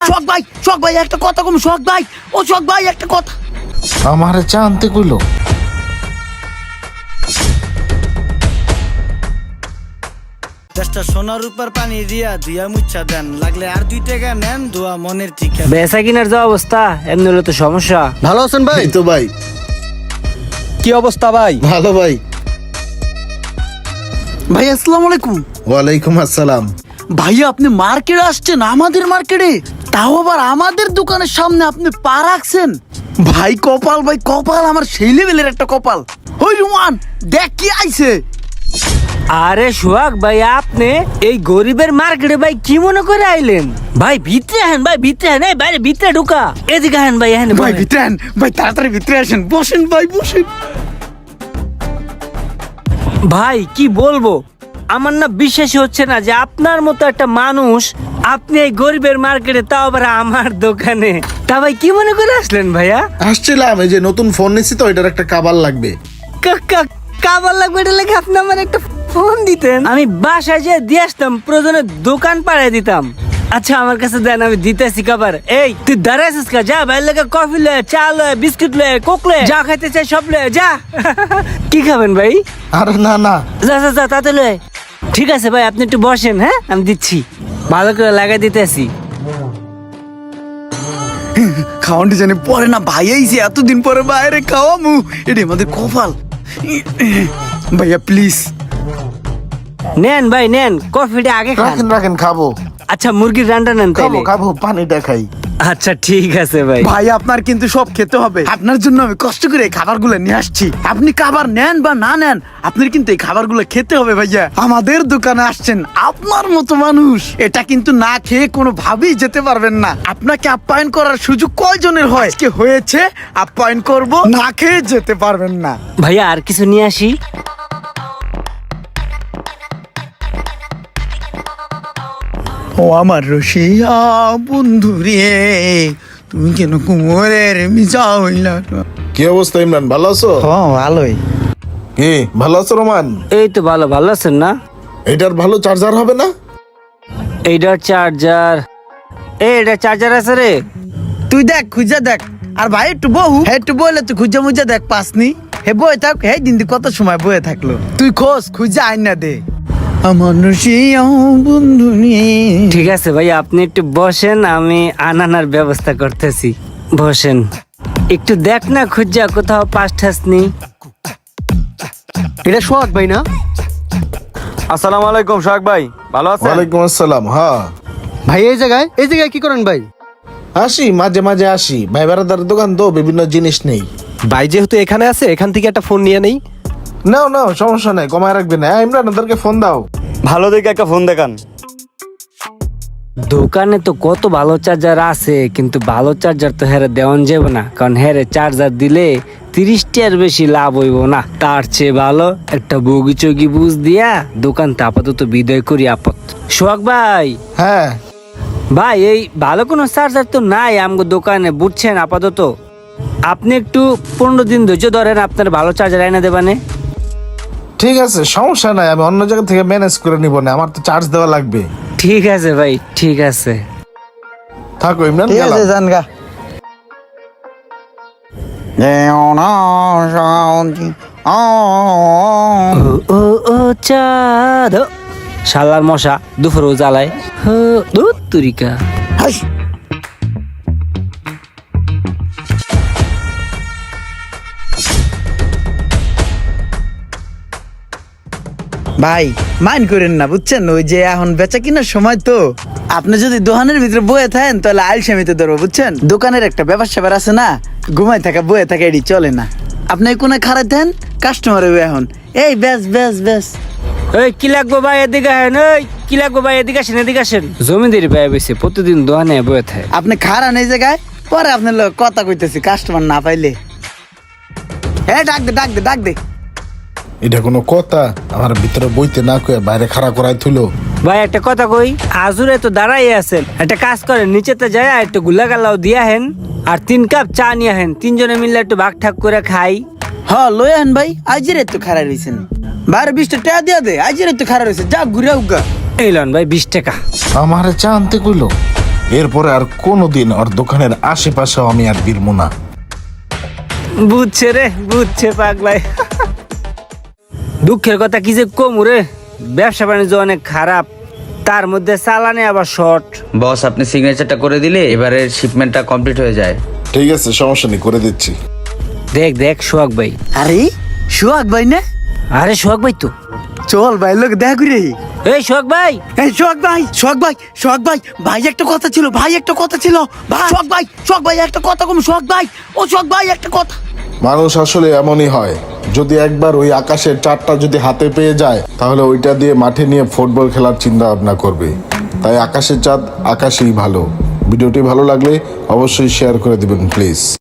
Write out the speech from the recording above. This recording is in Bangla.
শখ ভাই একটা কথা কম, শখ ভাই, ও শখ ভাই একটা কথা। আমারে চা আনতে কইলো। দেশটা সোনার উপর পানি দিয়া ধুয়া মুচ্ছা দেন, লাগলে আর 2 টাকা নেন, দোয়া মনের ঠিকা। বেচা কিনার যা অবস্থা, এমনি হলে তো সমস্যা। ভালো আছেন ভাই? এই তো ভাই কি অবস্থা ভাই? ভালো ভাই। ভাই আসসালামু আলাইকুম। ওয়ালাইকুম আসসালাম। ভাইয়া আপনি মার্কেটে আসছেন, আমাদের মার্কেটে, তাও আবার আমাদের দোকানের সামনে আপনি পা রাখছেন। ভাই কপাল, ভাই কপাল, আমার সেই লেভেলের একটা কপাল। ওই রুমান দেখ কি আইছে। আরে সোহাগ ভাই, আপনি এই গরিবের মার্কেটে ভাই কি মনে করে আইলেন? ভাই ভিতরে আহেন, ভাই ভিতরে আহেন, এই বাইরে ভিতরে ঢুকা, এদিকে আহেন ভাই, আহেন ভাই ভিতরে আন, ভাই তাড়াতাড়ি ভিতরে আসেন, বসেন ভাই বসেন। ভাই কি বলবো, আমার না বিশ্বাসই হচ্ছে না যে আপনার মতো একটা মানুষ, আপনি এই গরিবের মার্কেটে, তাও আবার আমার দোকানে। তা ভাই কি মনে করে আসলেন ভাইয়া? আসছিলাম, এই যে নতুন ফোন নিছি তো, এটার একটা কাবার লাগবে। কাবার লাগবে, এটা লেগে আপনি আমার একটা ফোন দিতেন, আমি বাসায় যে দিয়ে আসতাম, প্রয়োজনে দোকান পাড়ায় দিতাম। আচ্ছা আমার কাছে দেন, আমি দিতেছি কাবার। এই তুই দাঁড়াইছিস কা, যা ভাই লেগে কফি লয়ে, চা লয়ে, বিস্কুট লয়ে, কোক লয়ে, যা খাইতে চাই সব লয়ে যা। কি খাবেন ভাই? আরে না না, যা যা যা তাতে লয়ে। ঠিক আছে ভাই, আপনি একটু বসেন, হ্যাঁ আমি দিচ্ছি, ভালো করে লাগাই দিতেছি। খাওয়ানটি জানি পরে না, ভাই আইছে এতদিন পরে বাইরে খাওয়ামু, এটা আমাদের কপাল। ভাইয়া প্লিজ। নেন ভাই নেন, কফিটা আগে খান। রাখেন রাখেন, খাবো আচ্ছা মুরগির রান্না নেন খাবো তাইলে। খাবো, পানিটা খাই। আচ্ছা ঠিক আছে ভাই। ভাই আপনার কিন্তু সব খেতে হবে, আপনার জন্য আমি কষ্ট করে এই খাবারগুলো নিয়ে আসছি। আপনি খাবার নেন বা না নেন, আপনার কিন্তু এই খাবারগুলো খেতে হবে ভাইয়া। আমাদের দোকানে আসছেন আপনার মতো মানুষ, এটা কিন্তু না খেয়ে কোনো ভাবেই যেতে পারবেন না। আপনাকে আপ্যায়ন করার সুযোগ কয়জনের হয়? আজকে হয়েছে, আপ্যায়ন করব, না খেয়ে যেতে পারবেন না। ভাইয়া আর কিছু নিয়ে আসি। ও আমার রসিয়া বন্ধু রে, তুমি কেন কুমোরের মিজা হইলা? কি অবস্থা ইমরান, ভালো আছো? ভালোই। কি ভালো আছো রোমান? এই তো ভালো, ভালো আছেন না? এটার ভালো চার্জার হবে না? এইটার চার্জার, এটা চার্জার আছে রে। তুই দেখ খুঁজা দেখ, আর ভাই একটু বহু, হে একটু বলে তুই খুঁজা মুজা দেখ পাসনি। হে বয়ে থাক, হে দিন কত সময় বয়ে থাকলো, তুই খোঁজ খুঁজা আইন না দে আমার রসিয়া বন্ধু নিয়ে। ঠিক আছে ভাই, আপনি একটু বসেন, আমি আনানার ব্যবস্থা করতেছি। বসেন, একটু দেখ না খুঁজা কোথাও পাস ঠাস নেই। এটা সোহাগ ভাই না? আসসালামু আলাইকুম সোহাগ ভাই, ভালো আছেন? ওয়ালাইকুম আসসালাম। হ্যাঁ ভাই এই জায়গায় কি করেন ভাই? আসি, মাঝে মাঝে আসি, ভাই বেড়াদার দোকান তো, বিভিন্ন জিনিস নেই। ভাই যেহেতু এখানে আছে, এখান থেকে একটা ফোন নিয়ে নেই। নাও নাও, সমস্যা নাই, কমায় রাখবে না। ইমরান ওদেরকে ফোন দাও। ভালো দেখে একটা ফোন দেখান। দোকানে তো কত ভালো চার্জার আছে, কিন্তু ভালো চার্জার তো হেরে দেওয়ান যাবে না, কারণ হেরে চার্জার দিলে 30টার বেশি লাভ হইব না। তার চেয়ে ভালো একটা বগি চগি বুঝ দিয়া দোকানটা আপাতত বিদায় করি আপত। সোহাগ ভাই, হ্যাঁ ভাই এই ভালো কোনো চার্জার তো নাই আমগো দোকানে, বুঝছেন? আপাতত আপনি একটু 15 দিন ধৈর্য ধরেন, আপনার ভালো চার্জার এনে দেবানে। ঠিক আছে, সমস্যা নাই, আমি অন্য জায়গা থেকে ম্যানেজ করে নিব না, আমার তো চার্জ দেওয়া লাগবে। ঠিক আছে ভাই, ঠিক আছে। থাকো ইমরান, ঠিক আছে গেলাম। জান গা। ও ও ও চাঁদ, শালার মশা দুপুরও জ্বালায়। দুধ তুরিকা। হাস। ভাই মাইন্ড করেন না, বুঝছেন? ওই যে এখন বেচা কিনার সময় তো, আপনি যদি দোকানের ভিতরে বয়ে থাকেন তাহলে আলসেমিতে ধরবো, বুঝছেন? দোকানের একটা ব্যাপার স্যাপার আছে না, ঘুমাই থাকা বয়ে থাকা এটি চলে না। আপনি কোনে খারাপ দেন, কাস্টমার হবে এখন, এই ব্যাস ব্যাস ব্যাস। এই কি লাগবো ভাই, এদিকে আসেন। এই কি লাগবো ভাই, এদিকে আসেন, এদিকে আসেন। জমিদারি ভাই বেশি প্রতিদিন দোকানে বয়ে থাকে। আপনি খারাপ এই জায়গায়, পরে আপনার লোক কথা কইতেছি, কাস্টমার না পাইলে। হ্যাঁ ডাক দে ডাক দে ডাক দে। এটা কোনো কথা? আমার ভিতরে বইতে না কয়ে বাইরে খাড়া করাই তুলো। ভাই একটা কথা কই, আজুরে তো দাঁড়াই আছেন, একটা কাজ করেন, নিচেতে যায় একটু গুলা গালাও দিয়া হেন, আর 3 কাপ চা নিয়ে হেন, 3 জনে মিলে একটু ভাগ ঠাক করে খাই। হ্যাঁ লই আন ভাই, আজের একটু খারাপ রয়েছেন, 12-20 টাকা দিয়া দে, আজের একটু খারাপ রয়েছে, যা ঘুরে উগা। এই লন ভাই 20 টাকা। আমারে চা আনতে কইলো। এরপরে আর কোনোদিন ওর দোকানের আশেপাশেও আমি আর বিরমু না। বুঝছে রে, বুঝছে পাগলাই। দুঃখের কথা কি যে কমু রে, ব্যবসা বাণিজ্য অনেক খারাপ, তার মধ্যে চালানে আবার শর্ট। বস আপনি সিগনেচারটা করে দিলে এবারের শিপমেন্টটা কমপ্লিট হয়ে যায়। ঠিক আছে, সমস্যা নেই, করে দিচ্ছি। দেখ দেখ সোহাগ ভাই। আরে সোহাগ ভাই না? আরে সোহাগ ভাই তো। চল ভাই লোক দেখা করে। এই সোহাগ ভাই, এই সোহাগ ভাই, সোহাগ ভাই, সোহাগ ভাই, ভাই একটা কথা ছিল, ভাই একটা কথা ছিল, ভাই সোহাগ ভাই, সোহাগ ভাই একটা কথা কম, সোহাগ ভাই, ও সোহাগ ভাই একটা কথা। মানুষ আসলে এমনই হয়, যদি একবার ওই আকাশের চারটা যদি হাতে পেয়ে যায় তাহলে ওইটা দিয়ে মাঠে নিয়ে ফুটবল খেলার চিন্তা ভাবনা করবে। তাই আকাশের চাঁদ আকাশেই ভালো। ভিডিওটি ভালো লাগলে অবশ্যই শেয়ার করে দিবেন প্লিজ।